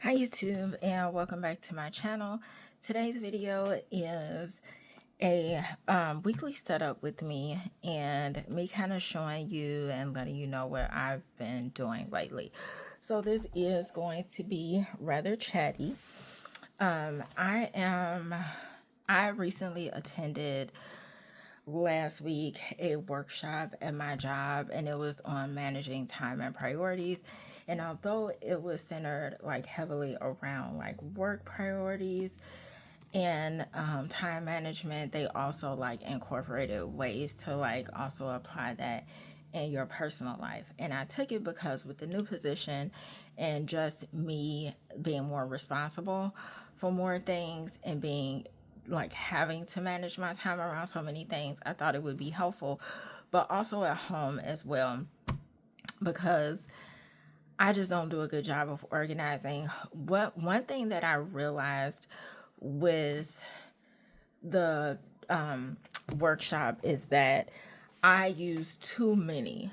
Hi YouTube, and welcome back to my channel. Today's video is a weekly setup with me and me kind of showing you and letting you know what I've been doing lately. So this is going to be rather chatty. I recently attended last week a workshop at my job, and it was on managing time and priorities. And although it was centered like heavily around like work priorities and time management, they also like incorporated ways to like also apply that in your personal life. And I took it because with the new position and just me being more responsible for more things and being like having to manage my time around so many things, I thought it would be helpful, but also at home as well, because I just don't do a good job of organizing. One thing that I realized with the workshop is that I use too many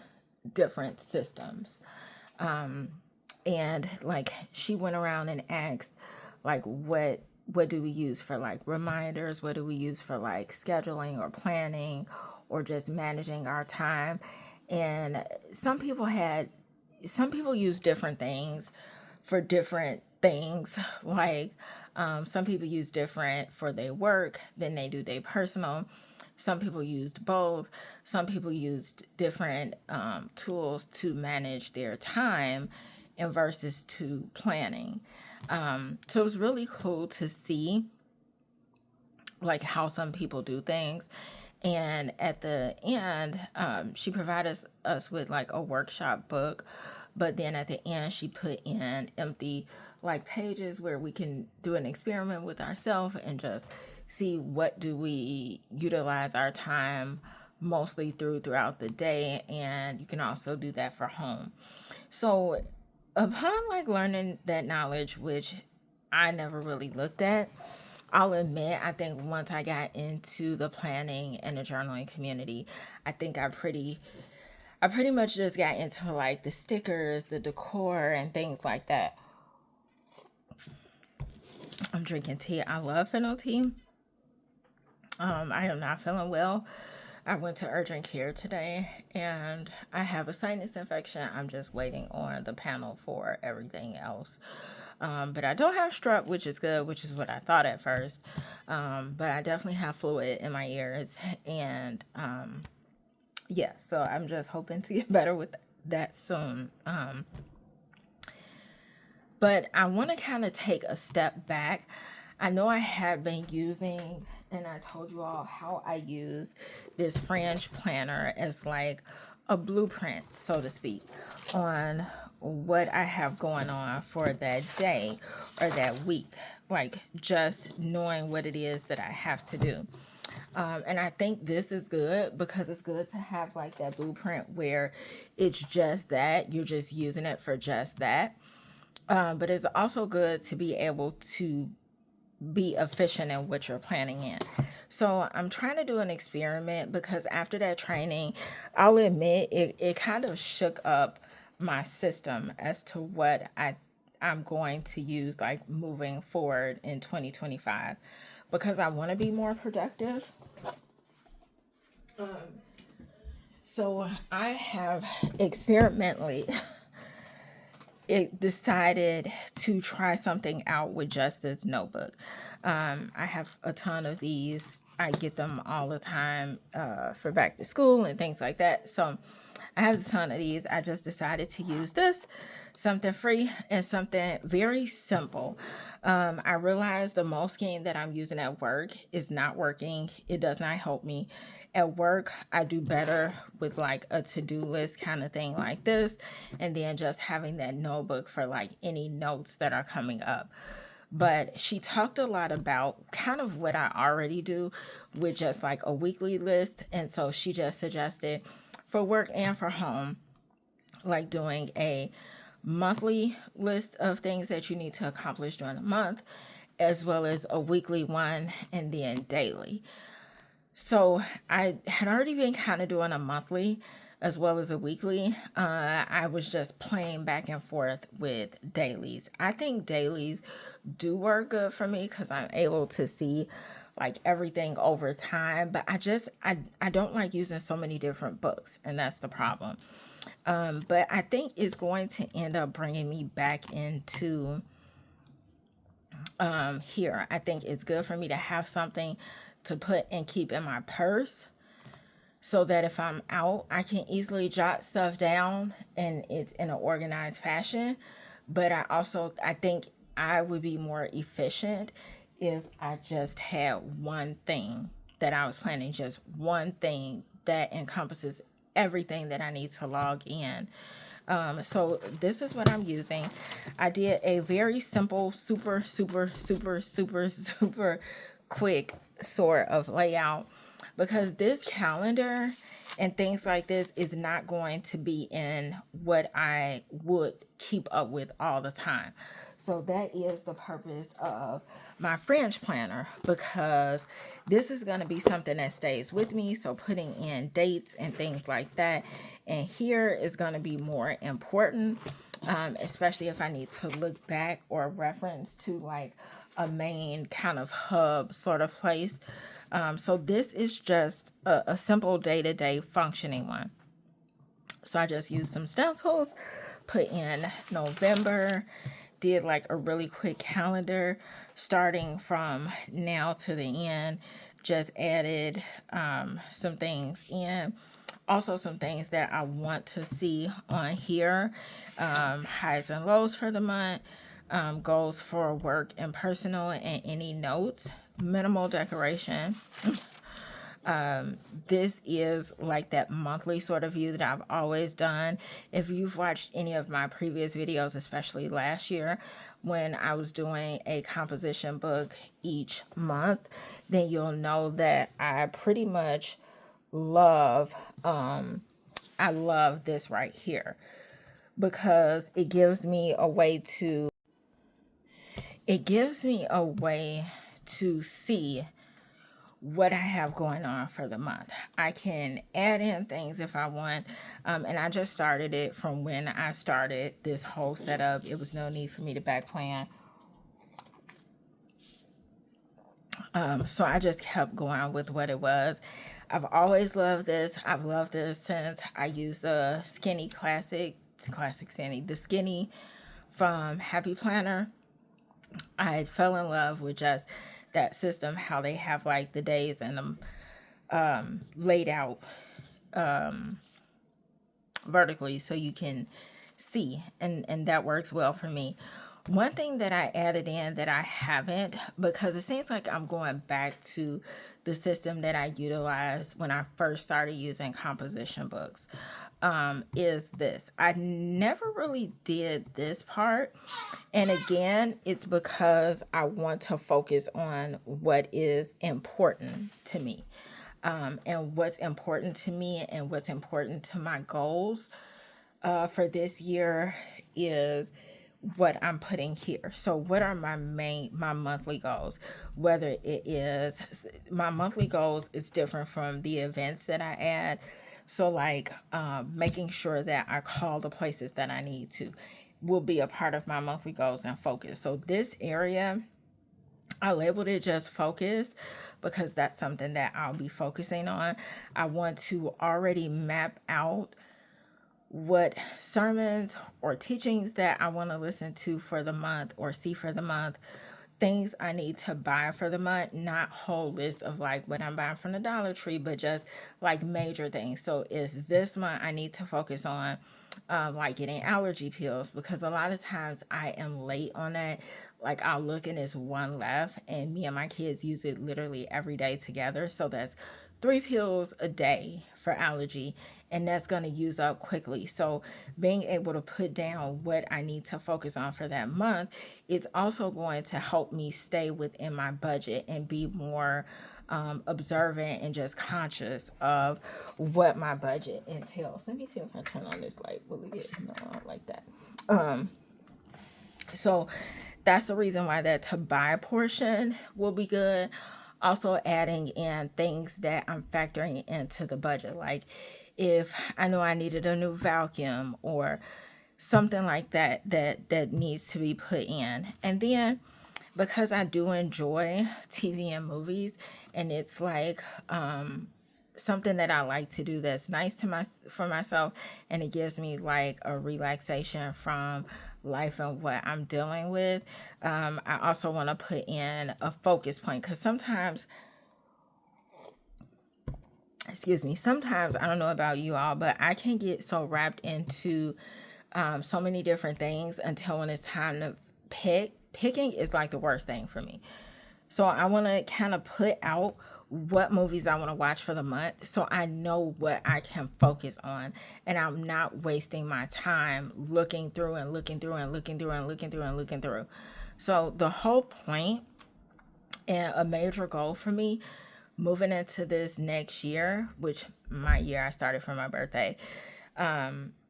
different systems. And like she went around and asked like what do we use for like reminders, what do we use for like scheduling or planning or just managing our time. And some people use different things for different things. Like some people use different for their work than they do their personal. Some people used both. Some people used different tools to manage their time and versus to planning. So it was really cool to see like how some people do things. And at the end, she provided us with like a workshop book, but then at the end she put in empty like pages where we can do an experiment with ourselves and just see what do we utilize our time mostly throughout the day. And you can also do that for home. So upon like learning that knowledge, which I never really looked at, I'll admit, I think once I got into the planning and the journaling community, I think I pretty much just got into like the stickers, the decor, and things like that. I'm drinking tea. I love fennel tea. I am not feeling well. I went to urgent care today and I have a sinus infection. I'm just waiting on the panel for everything else. But I don't have strep, which is good, which is what I thought at first. But I definitely have fluid in my ears. And yeah, so I'm just hoping to get better with that soon. But I want to kind of take a step back. I know I have been using, and I told you all how I use this Fringe planner as like a blueprint, so to speak, on what I have going on for that day or that week. Like just knowing what it is that I have to do. And I think this is good because it's good to have like that blueprint where it's just that you're just using it for just that. But it's also good to be able to be efficient in what you're planning in. So I'm trying to do an experiment because after that training, I'll admit it kind of shook up my system as to what I'm going to use like moving forward in 2025 because I want to be more productive. So I have experimentally decided to try something out with just this notebook. I have a ton of these. I get them all the time for back to school and things like that. So I have a ton of these. I just decided to use this, something free and something very simple. I realized the Moleskine that I'm using at work is not working. It does not help me. At work, I do better with like a to-do list kind of thing like this, and then just having that notebook for like any notes that are coming up. But she talked a lot about kind of what I already do with just like a weekly list. And so she just suggested for work and for home, like doing a monthly list of things that you need to accomplish during the month, as well as a weekly one, and then daily. So I had already been kind of doing a monthly, as well as a weekly. I was just playing back and forth with dailies. I think dailies do work good for me because I'm able to see like everything over time, but I don't like using so many different books, and that's the problem. But I think it's going to end up bringing me back into here. I think it's good for me to have something to put and keep in my purse so that if I'm out, I can easily jot stuff down and it's in an organized fashion. But I think I would be more efficient if I just had one thing that I was planning, just one thing that encompasses everything that I need to log in. So this is what I'm using. I did a very simple, super quick sort of layout because this calendar and things like this is not going to be in what I would keep up with all the time. So that is the purpose of my French planner, because this is going to be something that stays with me. So putting in dates and things like that. And here is going to be more important, especially if I need to look back or reference to like a main kind of hub sort of place. So this is just a simple day-to-day functioning one. So I just used some stencils, put in November, did like a really quick calendar starting from now to the end, just added some things in. Also some things that I want to see on here, highs and lows for the month, goals for work and personal, and any notes, minimal decoration. This is like that monthly sort of view that I've always done. If you've watched any of my previous videos, especially last year when I was doing a composition book each month, then you'll know that I pretty much love I love this right here because it gives me a way to see what I have going on for the month. I can add in things if I want, and I just started it from when I started this whole setup. It was no need for me to back plan. So I just kept going with what it was. I've always loved this. I've loved this since I used the Skinny the Skinny from Happy Planner. I fell in love with just that system, how they have like the days and them laid out vertically so you can see, and that works well for me. One thing that I added in that I haven't, because it seems like I'm going back to the system that I utilized when I first started using composition books, is this. I never really did this part. And again, it's because I want to focus on what is important to me. And what's important to me and what's important to my goals for this year is what I'm putting here. So what are my monthly goals? Whether it is my monthly goals is different from the events that I add. So like making sure that I call the places that I need to will be a part of my monthly goals and focus. So this area, I labeled it just focus because that's something that I'll be focusing on. I want to already map out what sermons or teachings that I want to listen to for the month or see for the month, things I need to buy for the month, not whole list of like what I'm buying from the Dollar Tree, but just like major things. So if this month I need to focus on like getting allergy pills, because a lot of times I am late on that. Like I'll look and it's one left, and me and my kids use it literally every day together. So that's 3 pills a day for allergy, and that's going to use up quickly. So being able to put down what I need to focus on for that month, it's also going to help me stay within my budget and be more observant and just conscious of what my budget entails. Let me see if I turn on this light. Will it get? No, I don't like that. So that's the reason why that to buy portion will be good. Also adding in things that I'm factoring into the budget. Like if I know I needed a new vacuum or something like that needs to be put in. And then because I do enjoy TV and movies, and it's like something that I like to do that's nice to my for myself, and it gives me like a relaxation from life and what I'm dealing with. I also want to put in a focus point because sometimes, excuse me, sometimes I don't know about you all, but I can get so wrapped into so many different things until when it's time to pick. Picking is like the worst thing for me. So I want to kind of put out what movies I want to watch for the month so I know what I can focus on and I'm not wasting my time looking through and looking through and looking through and looking through and looking through. So the whole point and a major goal for me moving into this next year, which my year I started for my birthday,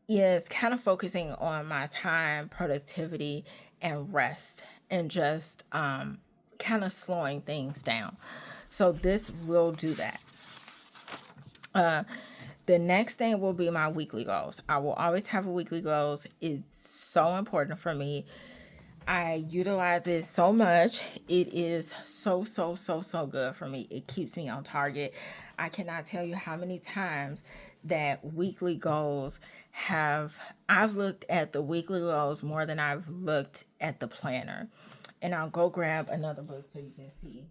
is kind of focusing on my time, productivity, and rest, and just kind of slowing things down. So this will do that. The next thing will be my weekly goals. I will always have a weekly goals. It's so important for me. I utilize it so much. It is so good for me. It keeps me on target. I cannot tell you how many times that weekly goals I've looked at the weekly goals more than I've looked at the planner. And I'll go grab another book so you can see.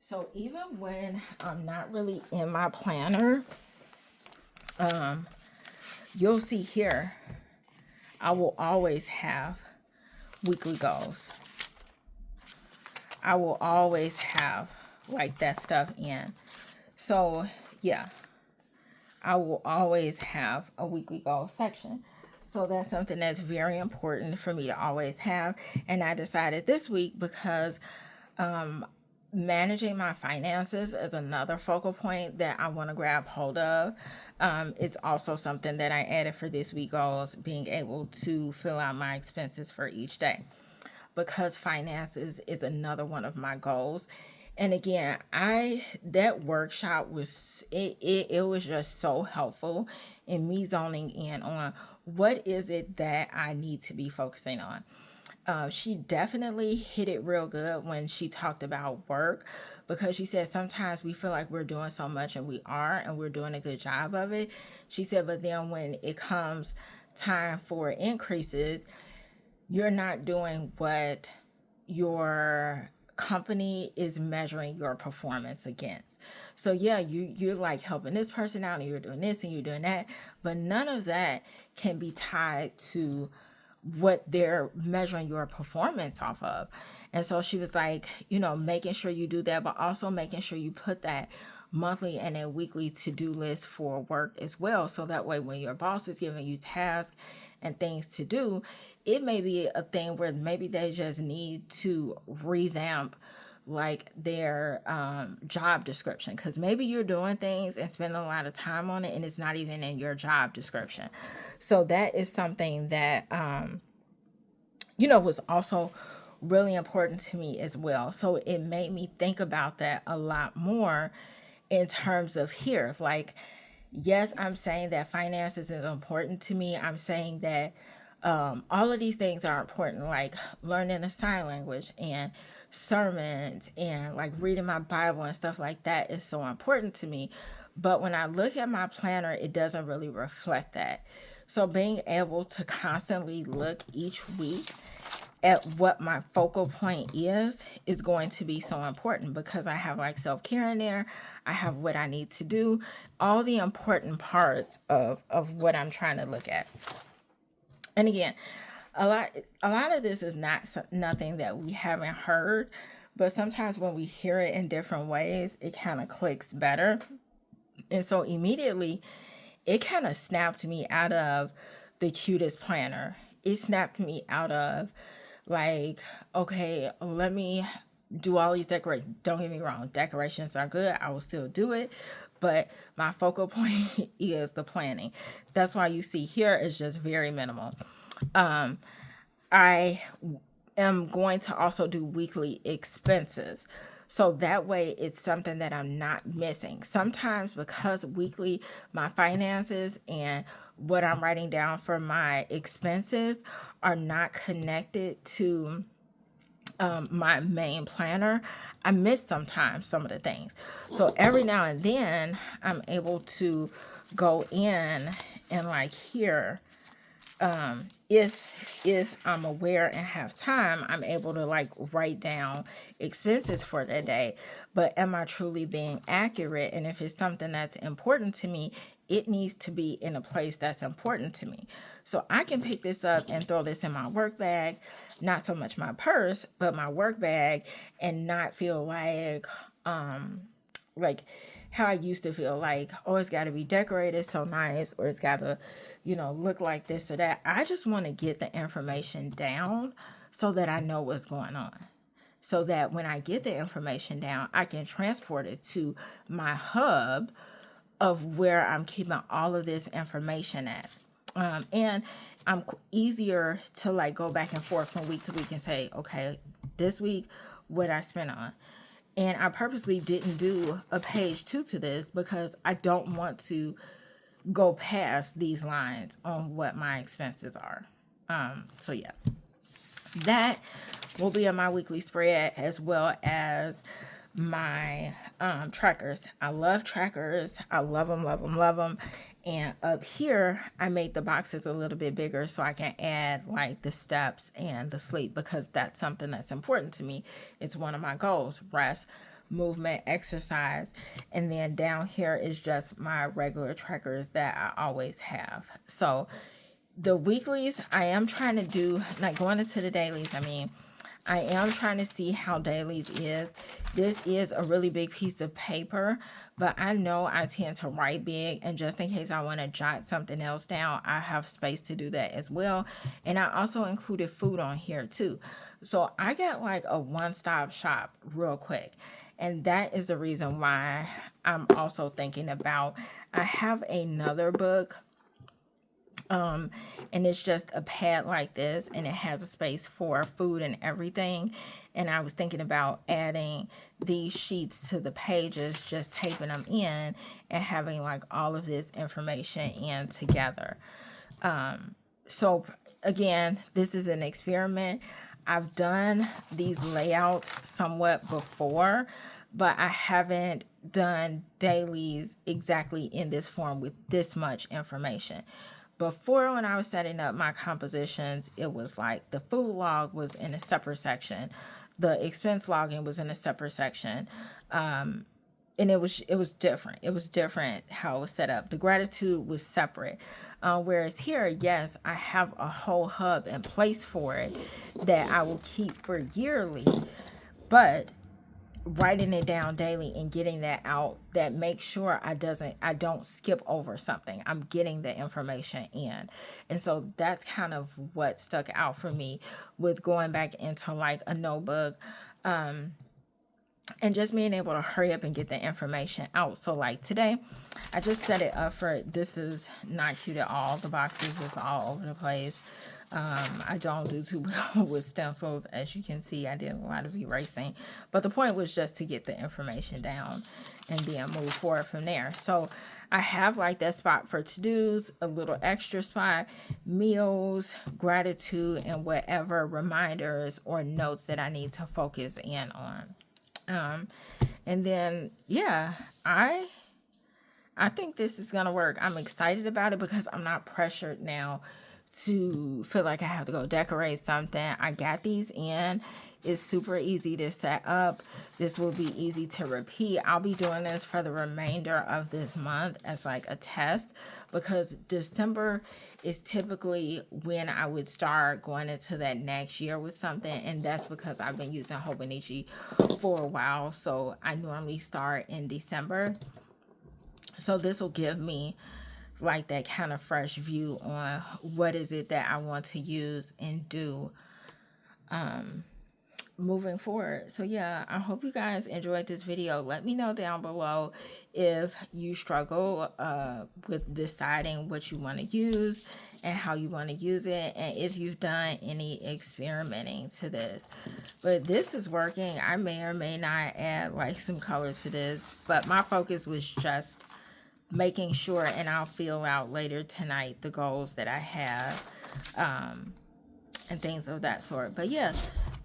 So even when I'm not really in my planner, you'll see here, I will always have weekly goals. I will always have like that stuff in. So yeah, I will always have a weekly goal section. So that's something that's very important for me to always have. And I decided this week because managing my finances is another focal point that I want to grab hold of. It's also something that I added for this week goals, being able to fill out my expenses for each day because finances is another one of my goals. And again, that workshop was it was just so helpful in me zoning in on what is it that I need to be focusing on. She definitely hit it real good when she talked about work because she said sometimes we feel like we're doing so much and we are and we're doing a good job of it. She said, but then when it comes time for increases, you're not doing what your company is measuring your performance against. So yeah, you're like helping this person out and you're doing this and you're doing that, but none of that can be tied to what they're measuring your performance off of. And so she was like, making sure you do that, but also making sure you put that monthly and a weekly to-do list for work as well. So that way when your boss is giving you tasks and things to do, it may be a thing where maybe they just need to revamp like their job description because maybe you're doing things and spending a lot of time on it and it's not even in your job description. So that is something that was also really important to me as well. So it made me think about that a lot more in terms of here. Like, yes, I'm saying that finances is important to me. I'm saying that all of these things are important, like learning a sign language and sermons and like reading my Bible and stuff like that is so important to me. But when I look at my planner, it doesn't really reflect that. So being able to constantly look each week at what my focal point is going to be so important because I have like self-care in there. I have what I need to do, all the important parts of what I'm trying to look at. And again, a lot of this is nothing that we haven't heard, but sometimes when we hear it in different ways, it kind of clicks better. And so immediately it kind of snapped me out of the cutest planner. It snapped me out of like, okay, let me do all these decorations. Don't get me wrong, decorations are good. I will still do it. But my focal point is the planning. That's why you see here is just very minimal. I am going to also do weekly expenses. So that way it's something that I'm not missing. Sometimes because weekly, my finances and what I'm writing down for my expenses are not connected to my main planner, I miss sometimes some of the things. So every now and then I'm able to go in and like here, if I'm aware and have time, I'm able to like write down expenses for the day. But am I truly being accurate? And if it's something that's important to me, it needs to be in a place that's important to me. So I can pick this up and throw this in my work bag, not so much my purse, but my work bag, and not feel like how I used to feel like, oh, it's got to be decorated so nice, or it's got to, look like this or that. I just want to get the information down so that I know what's going on. So that when I get the information down, I can transport it to my hub of where I'm keeping all of this information at. And I'm easier to like go back and forth from week to week and say, okay, this week, what I spent on. And I purposely didn't do a page 2 to this because I don't want to go past these lines on what my expenses are. So yeah, that will be on my weekly spread, as well as my trackers. I love trackers. I love them, love them, love them. And up here, I made the boxes a little bit bigger so I can add like the steps and the sleep, because that's something that's important to me. It's one of my goals: rest, movement, exercise. And then down here is just my regular trackers that I always have. So the weeklies, I am trying to do, like going into the dailies, I am trying to see how dailies is. This is a really big piece of paper, but I know I tend to write big, and just in case I want to jot something else down, I have space to do that as well. And I also included food on here too. So I got like a one-stop shop real quick. And that is the reason why I'm also thinking about, I have another book, and it's just a pad like this, and it has a space for food and everything. And I was thinking about adding these sheets to the pages, just taping them in and having like all of this information in together. So again, this is an experiment. I've done these layouts somewhat before, but I haven't done dailies exactly in this form with this much information. Before, when I was setting up my compositions, it was like the food log was in a separate section, the expense logging was in a separate section, and it was different. It was different how it was set up. The gratitude was separate. Whereas here, yes, I have a whole hub in place for it that I will keep for yearly, but writing it down daily and getting that out, that makes sure I don't skip over something. I'm getting the information in. And so that's kind of what stuck out for me with going back into like a notebook, and just being able to hurry up and get the information out. So like today, I just set it up for, this is not cute at all. The boxes is all over the place. I don't do too well with stencils. As you can see, I did a lot of erasing. But the point was just to get the information down and then move forward from there. So I have like that spot for to-dos, a little extra spot, meals, gratitude, and whatever reminders or notes that I need to focus in on. And then, yeah, I think this is going to work. I'm excited about it because I'm not pressured now to feel like I have to go decorate something. I got these in. It's super easy to set up. This will be easy to repeat. I'll be doing this for the remainder of this month as like a test, because December is typically when I would start going into that next year with something. And that's because I've been using Hobonichi for a while. So I normally start in December. So this will give me like that kind of fresh view on what is it that I want to use and do moving forward. So yeah, I hope you guys enjoyed this video. Let me know down below if you struggle with deciding what you want to use, and how you want to use it, and if you've done any experimenting to this. But this is working. I may or may not add like some color to this, but my focus was just making sure, and I'll fill out later tonight the goals that I have, and things of that sort. But yeah,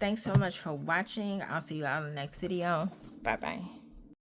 thanks so much for watching. I'll see you out in the next video. Bye bye.